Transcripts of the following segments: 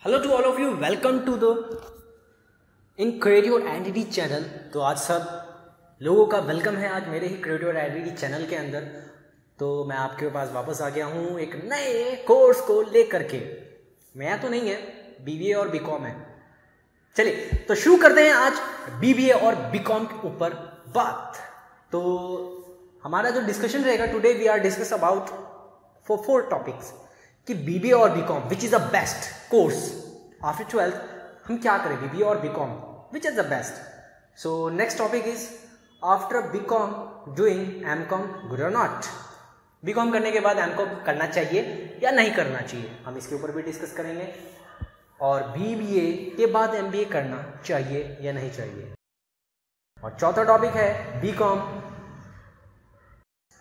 Hello to all of you, welcome to the in creative identity channel. तो आज सब लोगों का वेलकम है आज मेरे ही क्रिएटिव आइडेंटिटी चैनल के अंदर। तो मैं आपके पास वापस आ गया हूँ एक नए कोर्स को लेकर के। मैं तो नहीं है, बीबीए और बीकॉम है। चलिए तो शुरू करते हैं आज बीबीए और बीकॉम के ऊपर बात। तो हमारा जो डिस्कशन रहेगा today, we are discuss about for 4 topics कि बीबीए और BCom which is the best course after 12th। हम क्या करें, बीबीए और BCom which is the best. So next topic is after BCom doing MCom good और not. BCom करने के बाद एमकॉम करना चाहिए या नहीं करना चाहिए, हम इसके ऊपर भी डिस्कस करेंगे। और बीबीए के बाद एमबीए करना चाहिए या नहीं चाहिए। और चौथा टॉपिक है बीकॉम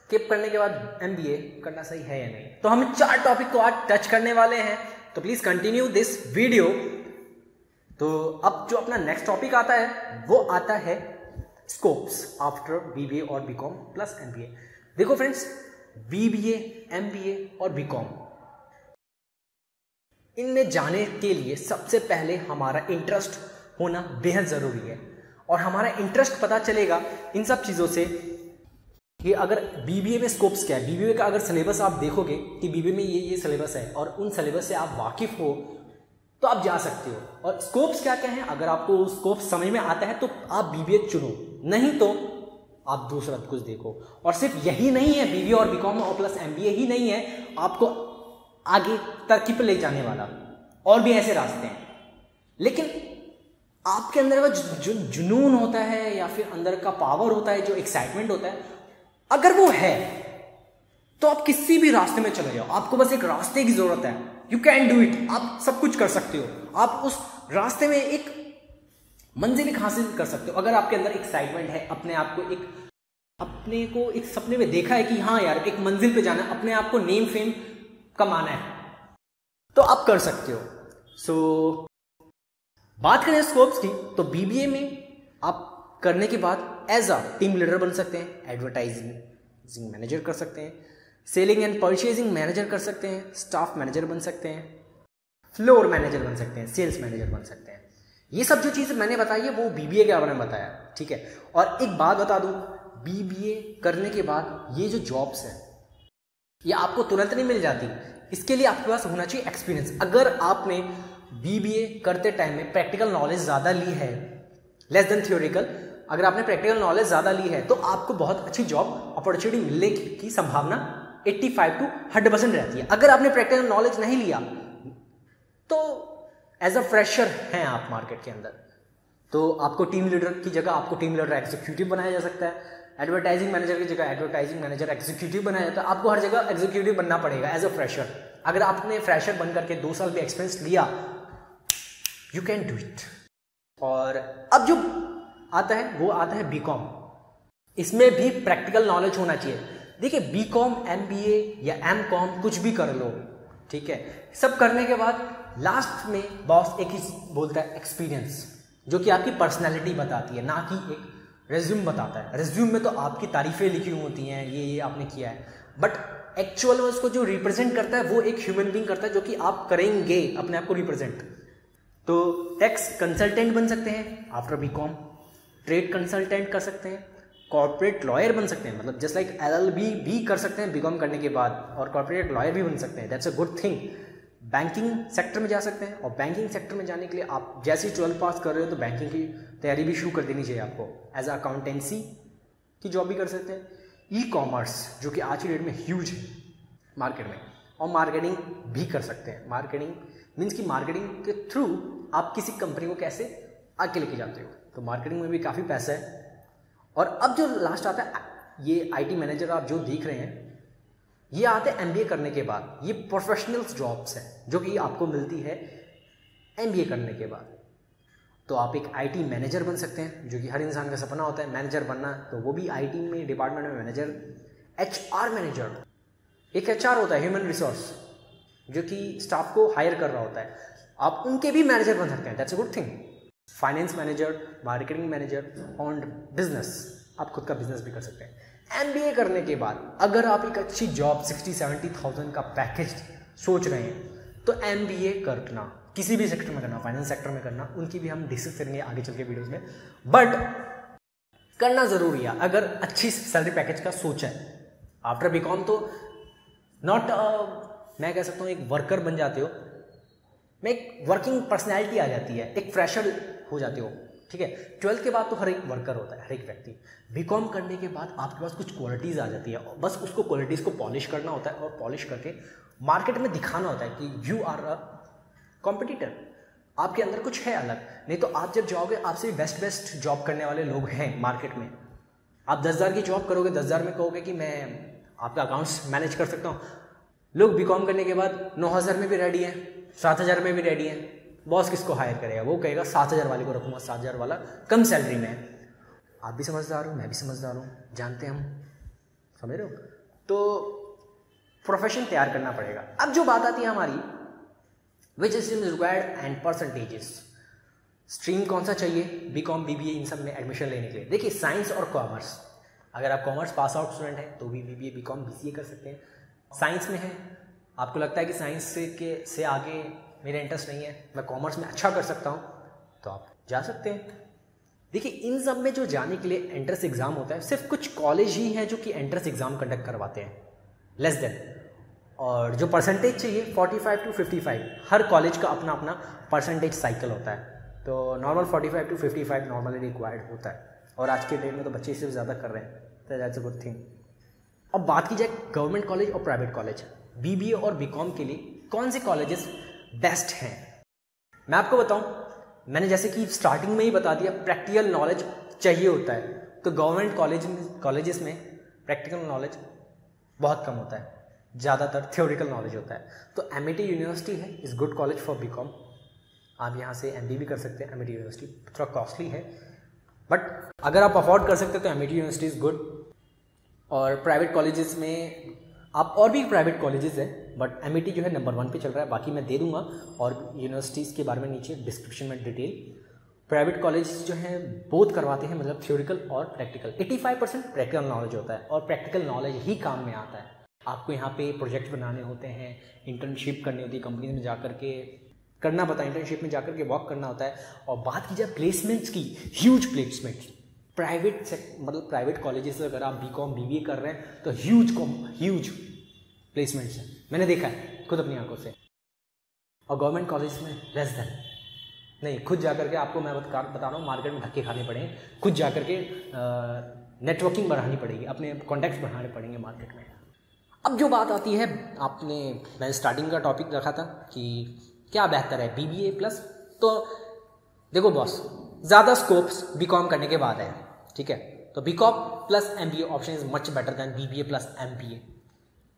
के करने के बाद एमबीए करना सही है या नहीं। तो हम 4 टॉपिक को आज टच करने वाले हैं, तो प्लीज कंटिन्यू दिस वीडियो। तो अब जो अपना नेक्स्ट टॉपिक आता है वो आता है स्कोप्स आफ्टर बीबीए और बीकॉम प्लस एमबीए। देखो फ्रेंड्स, बीबीए, एमबीए और बीकॉम, इनमें जाने के लिए सबसे पहले हमारा इंटरेस्ट होना बेहद जरूरी है। और हमारा इंटरेस्ट पता चलेगा इन सब चीजों से कि अगर बीबीए में स्कोप्स क्या है। बीबीए का अगर सिलेबस आप देखोगे कि बीबीए में ये सिलेबस है और उन सिलेबस से आप वाकिफ हो तो आप जा सकते हो। और स्कोप्स क्या क्या है, अगर आपको स्कोप्स समझ में आता है तो आप बीबीए चुनो, नहीं तो आप दूसरा कुछ देखो। और सिर्फ यही नहीं है, बीबीए और बीकॉम और प्लस एमबीए ही नहीं है आपको आगे तरक्की पर ले जाने वाला, और भी ऐसे रास्ते हैं। लेकिन आपके अंदर का जो जुनून होता है या फिर अंदर का पावर होता है, जो एक्साइटमेंट होता है, अगर वो है तो आप किसी भी रास्ते में चले जाओ। आपको बस एक रास्ते की जरूरत है, यू कैन डू इट। आप सब कुछ कर सकते हो, आप उस रास्ते में एक मंजिल हासिल कर सकते हो। अगर आपके अंदर एक्साइटमेंट है, अपने को एक सपने में देखा है कि हाँ यार एक मंजिल पे जाना है, अपने आप को नेम फेम कमाना है, तो आप कर सकते हो। सो बात करें स्कोप्स की, तो बीबीए में आप करने के बाद एज अ टीम लीडर बन सकते हैं, एडवर्टाइजिंग मैनेजर कर सकते हैं, सेलिंग एंड परचेजिंग मैनेजर कर सकते हैं, स्टाफ मैनेजर बन सकते हैं, फ्लोर मैनेजर बन सकते हैं, सेल्स मैनेजर बन सकते हैं। ये सब जो चीज़ मैंने बताई है वो बीबीए के बारे में बताया, ठीक है। और एक बात बता दूं, बीबीए करने के बाद ये जो जॉब्स है ये आपको तुरंत नहीं मिल जाती। इसके लिए आपके पास होना चाहिए एक्सपीरियंस। अगर आपने बीबीए करते टाइम में प्रैक्टिकल नॉलेज ज़्यादा ली है, लेस देन थियोरिकल, अगर आपने प्रैक्टिकल नॉलेज ज़्यादा ली है तो आपको बहुत अच्छी जॉब अपॉर्चुनिटी मिलने की संभावना 85 to 100% रहती है। अगर आपने प्रैक्टिकल नॉलेज नहीं लिया तो एज अ फ्रेशर हैं आप मार्केट के अंदर, तो आपको टीम लीडर की जगह आपको टीम लीडर एग्जीक्यूटिव बनाया जा सकता है, एडवर्टाइजिंग मैनेजर की जगह एडवर्टाइजिंग मैनेजर एग्जीक्यूटिव बनाया जाता है। आपको हर जगह एग्जीक्यूटिव बनना पड़ेगा एज अ फ्रेशर। अगर आपने फ्रेशर बन करके 2 साल भी एक्सपीरियंस लिया, यू कैन डू इट। और अब जो आता है वो आता है बीकॉम। इसमें भी प्रैक्टिकल नॉलेज होना चाहिए। देखिए, बीकॉम, एमबीए या एमकॉम कुछ भी कर लो, ठीक है। सब करने के बाद लास्ट में बॉस एक ही बोलता है, एक्सपीरियंस, जो कि आपकी पर्सनैलिटी बताती है, ना कि एक रेज्यूम बताता है। रेज्यूम में तो आपकी तारीफें लिखी हुई होती हैं, ये आपने किया है, बट एक्चुअल में उसको जो रिप्रेजेंट करता है वो एक ह्यूमन बीइंग करता है, जो कि आप करेंगे अपने आप को रिप्रेजेंट। तो टैक्स कंसल्टेंट बन सकते हैं आफ्टर बीकॉम, ट्रेड कंसल्टेंट कर सकते हैं, कॉर्पोरेट लॉयर बन सकते हैं, मतलब जस्ट लाइक एलएलबी भी कर सकते हैं बीकॉम करने के बाद, और कॉर्पोरेट लॉयर भी बन सकते हैं। That's a good thing. Banking sector में जा सकते हैं, और बैंकिंग सेक्टर में जाने के लिए आप जैसे ही 12th पास कर रहे हो तो बैंकिंग की तैयारी भी शुरू कर देनी चाहिए आपको। एज अ अकाउंटेंसी की जॉब भी कर सकते हैं। ई कॉमर्स, जो कि आज की डेट में ह्यूज है मार्केट में, और मार्केटिंग भी कर सकते हैं। मार्केटिंग मीन्स कि मार्केटिंग के थ्रू आप किसी कंपनी को कैसे आगे लेके जाते हो, तो मार्केटिंग में भी काफ़ी पैसा है। और अब जो लास्ट आता है, ये आईटी मैनेजर आप जो देख रहे हैं, ये आते हैं एमबीए करने के बाद। ये प्रोफेशनल्स जॉब्स हैं जो कि आपको मिलती है एमबीए करने के बाद। तो आप एक आईटी मैनेजर बन सकते हैं, जो कि हर इंसान का सपना होता है मैनेजर बनना, तो वो भी आईटी में डिपार्टमेंट में मैनेजर। एचआर मैनेजर, एक एचआर होता है, ह्यूमन रिसोर्स, जो कि स्टाफ को हायर कर रहा होता है, आप उनके भी मैनेजर बन सकते हैं। That's a good thing. Finance manager, marketing manager on business, आप खुद का बिजनेस भी कर सकते हैं। एमबीए करने के बाद अगर आप एक अच्छी जॉब 60-70,000 का पैकेज सोच रहे हैं तो एमबीए करना, किसी भी सेक्टर में करना, फाइनेंस सेक्टर में करना, उनकी भी हम डिस्कस करेंगे आगे चल के वीडियोस में। बट करना जरूरी है अगर अच्छी सैलरी पैकेज का सोच है। आफ्टर बीकॉम तो नॉट मैं कह सकता हूँ एक वर्कर बन जाते हो, में एक वर्किंग पर्सनैलिटी आ जाती है, एक फ्रेशर हो जाते हो, ठीक है। 12th के बाद तो हर एक वर्कर होता है, हर एक व्यक्ति। बीकॉम करने के बाद आपके पास कुछ क्वालिटीज़ आ जाती है, बस उसको क्वालिटीज़ को पॉलिश करना होता है और पॉलिश करके मार्केट में दिखाना होता है कि यू आर अ कॉम्पिटिटर, आपके अंदर कुछ है अलग। नहीं तो आप जब जाओगे, आपसे बेस्ट जॉब करने वाले लोग हैं मार्केट में, आप 10,000 की जॉब करोगे, 10,000 में कहोगे कि मैं आपका अकाउंट्स मैनेज कर सकता हूँ, लोग बीकॉम करने के बाद 9,000 में भी रेडी हैं, 7,000 में भी रेडी हैं। बॉस किसको हायर करेगा? वो कहेगा 7,000 वाले को रखूँगा, 7,000 वाला कम सैलरी में है। आप भी समझदार हो, मैं भी समझदार हूँ, जानते हैं हम, समझ रहे हो। तो प्रोफेशन तैयार करना पड़ेगा। अब जो बात आती है हमारी विच stream is required and percentages, stream कौन सा चाहिए बीकॉम बीबीए इन सब में एडमिशन लेने के लिए। देखिए साइंस और कॉमर्स, अगर आप कॉमर्स पास आउट स्टूडेंट हैं तो भी बीबीए बीकॉम बीसीए कर सकते हैं। साइंस में है, आपको लगता है कि साइंस से आगे मेरा इंटरेस्ट नहीं है, मैं कॉमर्स में अच्छा कर सकता हूँ, तो आप जा सकते हैं। देखिए इन सब में जो जाने के लिए एंट्रेंस एग्जाम होता है, सिर्फ कुछ कॉलेज ही हैं जो कि एंट्रेंस एग्जाम कंडक्ट करवाते हैं, लेस देन। और जो परसेंटेज चाहिए 45 to 55, हर कॉलेज का अपना अपना परसेंटेज साइकिल होता है। तो नॉर्मल 45 to 55 नॉर्मली रिक्वायर्ड होता है, और आज के डेट में तो बच्चे इससे ज़्यादा कर रहे हैं, तो दैट्स अ गुड थिंग। अब बात की जाए गवर्नमेंट कॉलेज और प्राइवेट कॉलेज, बीबीए और बीकॉम के लिए कौन से कॉलेजेस बेस्ट हैं, मैं आपको बताऊं। मैंने जैसे कि स्टार्टिंग में ही बता दिया, प्रैक्टिकल नॉलेज चाहिए होता है, तो गवर्नमेंट कॉलेजेस में प्रैक्टिकल नॉलेज बहुत कम होता है, ज़्यादातर थ्योरिकल नॉलेज होता है। तो एमआईटी यूनिवर्सिटी है, is good college for BCom, आप यहाँ से एमबीए भी कर सकते हैं। एमआईटी यूनिवर्सिटी थोड़ा कॉस्टली है, बट अगर आप अफोर्ड कर सकते हैं तो एमआईटी यूनिवर्सिटी इज़ गुड। और प्राइवेट कॉलेजेस में आप और भी प्राइवेट कॉलेजेस हैं, बट एमआईटी जो है नंबर 1 पे चल रहा है, बाकी मैं दे दूंगा और यूनिवर्सिटीज़ के बारे में नीचे डिस्क्रिप्शन में डिटेल। प्राइवेट कॉलेज जो हैं बोथ करवाते हैं, मतलब थ्योरिकल और प्रैक्टिकल। 85% प्रैक्टिकल नॉलेज होता है, और प्रैक्टिकल नॉलेज ही काम में आता है। आपको यहाँ पे प्रोजेक्ट बनाने होते हैं, इंटर्नशिप करनी होती है, कंपनी में जाकर के करना पड़ता है, इंटर्नशिप में जाकर के वर्क करना होता है। और बात की जाए प्लेसमेंट्स की, ह्यूज प्लेसमेंट्स मतलब प्राइवेट कॉलेजेस, अगर आप बीकॉम बीबीए कर रहे हैं तो ह्यूज प्लेसमेंट्स हैं, मैंने देखा है खुद अपनी आंखों से। और गवर्नमेंट कॉलेज में लेस देन नहीं, खुद जाकर के आपको मैं बता रहा हूँ, मार्केट में धक्के खाने पड़ेंगे, खुद जाकर के नेटवर्किंग बढ़ानी पड़ेगी, अपने कॉन्टैक्ट्स बढ़ाने पड़ेंगे मार्केट में। अब जो बात आती है, मैं स्टार्टिंग का टॉपिक रखा था कि क्या बेहतर है बीबीए प्लस, तो देखो बॉस, ज़्यादा स्कोप्स बीकॉम करने के बाद है, ठीक है। तो BCom plus MBA option is much better than BBA plus MBA.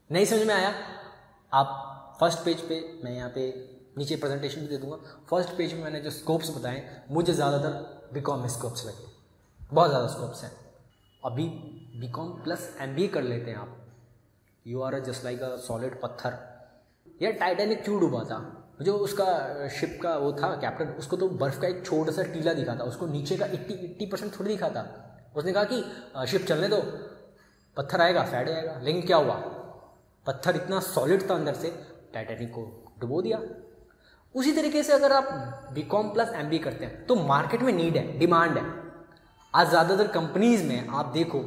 नहीं समझ में आया, आप फर्स्ट पेज पे, मैं यहाँ पे नीचे प्रेजेंटेशन भी दे दूंगा, फर्स्ट पेज में मैंने जो स्कोप्स बताएं, मुझे ज़्यादातर बीकॉम में स्कोप्स लगे, बहुत ज़्यादा स्कोप्स हैं। अभी बीकॉम प्लस एमबीए कर लेते हैं आप, you are just like a solid पत्थर। यार टाइटैनिक क्यों डूबा था? जो उसका शिप का वो था कैप्टन, उसको तो बर्फ़ का एक छोटा सा टीला दिखा था, उसको नीचे का 80% थोड़ी दिखा था। उसने कहा कि शिप चलने दो, पत्थर आएगा फैट जाएगा, लेकिन क्या हुआ, पत्थर इतना सॉलिड था अंदर से, टाइटैनिक को डुबो दिया। उसी तरीके से अगर आप बीकॉम प्लस एमबीए करते हैं तो मार्केट में नीड है, डिमांड है। आज ज़्यादातर कंपनीज में आप देखो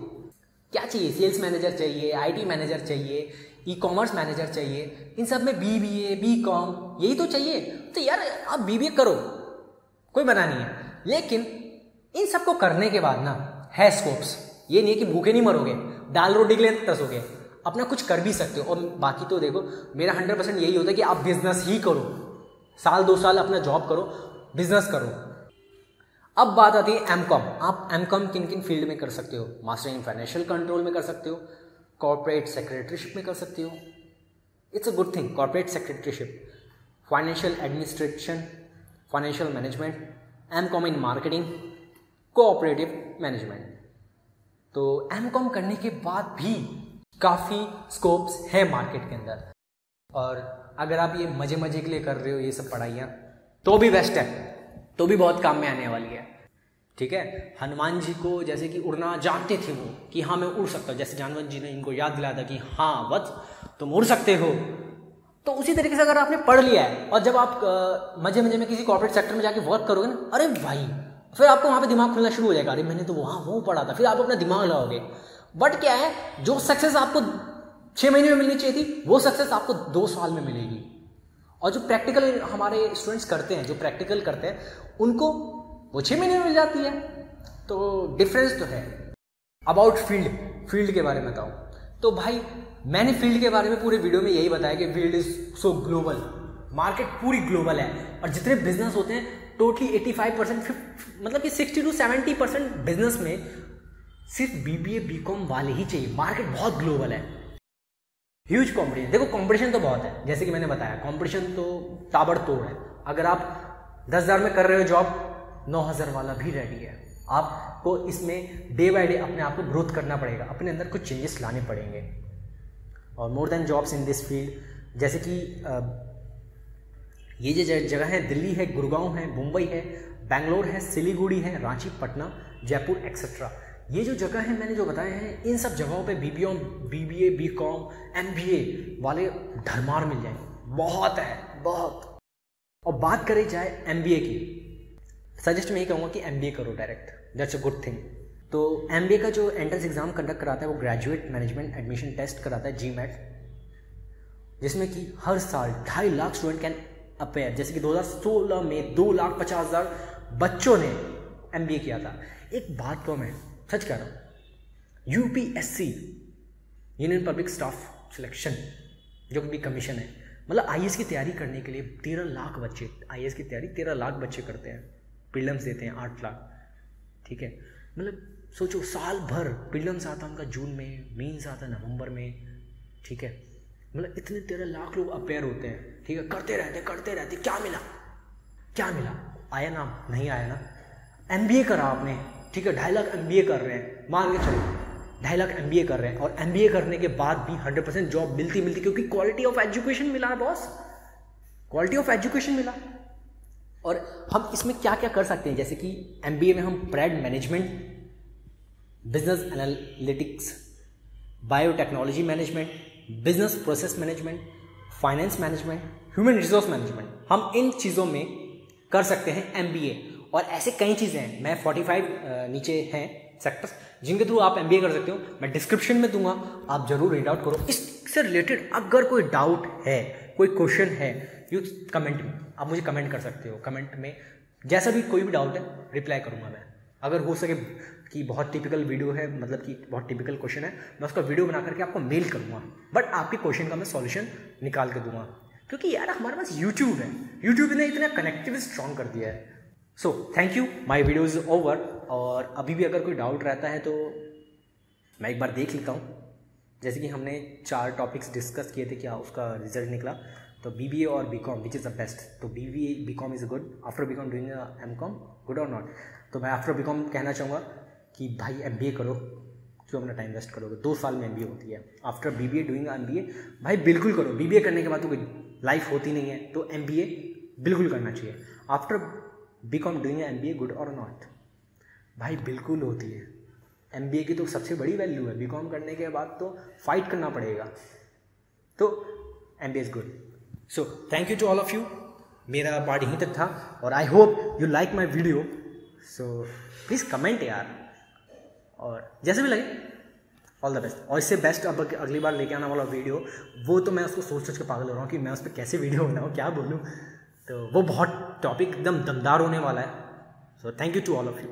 क्या चाहिए, सेल्स मैनेजर चाहिए, आईटी मैनेजर चाहिए, ई कॉमर्स मैनेजर चाहिए, इन सब में बीबीए बीकॉम यही तो चाहिए। तो यार आप बीबीए करो, कोई मना नहीं है, लेकिन इन सबको करने के बाद ना है स्कोप्स, ये नहीं है कि भूखे नहीं मरोगे, दाल रोटी के लिए तरसोगे, अपना कुछ कर भी सकते हो। और बाकी तो देखो मेरा 100% यही होता है कि आप बिजनेस ही करो, साल 2 साल अपना जॉब करो, बिजनेस करो। अब बात आती है एमकॉम। आप एमकॉम किन किन फील्ड में कर सकते हो? मास्टर इन फाइनेंशियल कंट्रोल में कर सकते हो, कॉर्पोरेट सेक्रेटरीशिप में कर सकते हो, it's a good thing, corporate secretaryship, financial administration, financial management, MCom in marketing, cooperative management. तो एमकॉम करने के बाद भी काफ़ी स्कोप्स है मार्केट के अंदर। और अगर आप ये मजे मजे के लिए कर रहे हो ये सब पढ़ाइयाँ, तो भी बेस्ट है, तो भी बहुत काम में आने वाली है, ठीक है। हनुमान जी को जैसे कि उड़ना जानते थे वो, कि हाँ मैं उड़ सकता हूँ, जैसे जानवर जी ने इनको याद दिलाया था कि हाँ वत्स तुम उड़ सकते हो, तो उसी तरीके से अगर आपने पढ़ लिया है और जब आप मजे मजे में किसी कॉर्पोरेट सेक्टर में जाके वर्क करोगे ना, अरे भाई फिर आपको वहाँ पे दिमाग खुलना शुरू हो जाएगा, अरे मैंने तो वहाँ वो पढ़ा था, फिर आप अपना दिमाग लगाओगे। बट क्या है, जो सक्सेस आपको 6 महीने में मिलनी चाहिए थी, वो सक्सेस आपको 2 साल में मिलेगी। और जो प्रैक्टिकल हमारे स्टूडेंट्स करते हैं, जो प्रैक्टिकल करते हैं, उनको वो 6 महीने में मिल जाती है। तो डिफरेंस तो है। अबाउट फील्ड के बारे में बताऊँ तो भाई मैंने फील्ड के बारे में पूरे वीडियो में यही बताया कि field is so global, market पूरी ग्लोबल है। और जितने बिजनेस होते हैं टोटली 85% मतलब कि 60 to 70% बिजनेस में सिर्फ BBA BCom वाले ही चाहिए। मार्केट बहुत ग्लोबल है, ह्यूज कॉम्पिटिशन। देखो कॉम्पिटिशन तो बहुत है, जैसे कि मैंने बताया कॉम्पिटिशन तो ताबड़तोड़ है। अगर आप 10,000 में कर रहे हो जॉब, 9,000 वाला भी रेडी है। आपको इसमें डे बाय डे अपने आप को ग्रोथ करना पड़ेगा, अपने अंदर कुछ चेंजेस लाने पड़ेंगे। और more than jobs in this field, जैसे कि ये जो जगह है, दिल्ली है, गुड़गांव है, मुंबई है, बेंगलोर है, सिलीगुड़ी है, रांची, पटना, जयपुर एक्सेट्रा। ये जो जगह है मैंने जो बताए हैं, इन सब जगहों पे BBA BCom MBA वाले धरमार मिल जाएंगे, बहुत है बहुत। और बात करी जाए MBA की, सजेस्ट मैं ये कहूँगा कि MBA करो direct, that's a good thing. तो MBA का जो एंट्रेंस एग्जाम कंडक्ट कराता है वो ग्रेजुएट मैनेजमेंट एडमिशन टेस्ट कराता है, GMAT, जिसमें कि हर साल 2.5 लाख स्टूडेंट कैन अपेयर। जैसे कि 2016 में 2,50,000 बच्चों ने MBA किया था। एक बात तो मैं सच कह रहा हूँ, UPSC union public staff selection जो भी कमीशन है, मतलब IAS की तैयारी करने के लिए 13 लाख बच्चे, IAS की तैयारी 13 लाख बच्चे करते हैं, प्रीलिम्स देते हैं 8 लाख, ठीक है। मतलब सोचो साल भर प्रीलिम्स आता है उनका जून में, मेंस आता है नवंबर में, ठीक है। मतलब इतने 13 लाख लोग अपेयर होते हैं, ठीक है, करते रहते। क्या मिला? आया नाम? नहीं आया ना। MBA करा आपने, ठीक है, 2.5 लाख MBA कर रहे हैं, मान के चलो 2.5 लाख MBA कर रहे हैं, और MBA करने के बाद भी 100% जॉब मिलती क्योंकि क्वालिटी ऑफ एजुकेशन मिला है बॉस, क्वालिटी ऑफ एजुकेशन मिला। और हम इसमें क्या क्या कर सकते हैं, जैसे कि MBA में हम brand management, business analytics, biotechnology management, business process management, finance management, human resource management, हम इन चीज़ों में कर सकते हैं MBA। और ऐसे कई चीज़ें हैं, मैं 45 नीचे हैं सेक्टर्स जिनके थ्रू आप MBA कर सकते हो, मैं डिस्क्रिप्शन में दूंगा, आप जरूर रीड आउट करो। इससे रिलेटेड अगर कोई डाउट है, कोई क्वेश्चन है, यू कमेंट में आप मुझे कमेंट कर सकते हो। कमेंट में जैसा भी कोई भी डाउट है रिप्लाई करूंगा मैं। अगर हो सके कि बहुत टिपिकल वीडियो है, मतलब कि बहुत टिपिकल क्वेश्चन है, मैं उसका वीडियो बना करके आपको मेल करूंगा, बट आपके क्वेश्चन का मैं सॉल्यूशन निकाल के दूंगा। क्योंकि यार हमारे पास यूट्यूब है, यूट्यूब ने इतना कनेक्टिव स्ट्रॉन्ग कर दिया है। So thank you, my video is over. और अभी भी अगर कोई डाउट रहता है तो मैं एक बार देख लेता हूँ। जैसे कि हमने 4 टॉपिक्स डिस्कस किए थे, क्या उसका रिजल्ट निकला, तो BBA और BCom which is the best. तो BBA BCom is good, after BCom doing MCom good और नॉट। तो मैं आफ्टर BCom कहना चाहूँगा कि भाई MBA करो, क्यों अपना टाइम वेस्ट करोगे, 2 साल में MBA होती है। आफ्टर BBA डूइंग MBA भाई बिल्कुल करो, BBA करने के बाद तो कोई लाइफ होती नहीं है, तो MBA बिल्कुल करना चाहिए। After BCom doing MBA good और नॉट, भाई बिल्कुल होती है। MBA की तो सबसे बड़ी वैल्यू है, BCom करने के बाद तो फाइट करना पड़ेगा, तो MBA is good. So thank you to all of you. मेरा पार्ट यहीं तक था और I hope you like my video. So please comment यार, और जैसे भी लगे ऑल द बेस्ट। और इससे बेस्ट अब अगली बार लेके आने वाला वीडियो, वो तो मैं उसको सोच के पागल हो रहा हूँ कि मैं उस पर कैसे वीडियो बनाऊँ, क्या बोलूँ, तो वो बहुत टॉपिक एकदम दमदार होने वाला है। So thank you to all of you.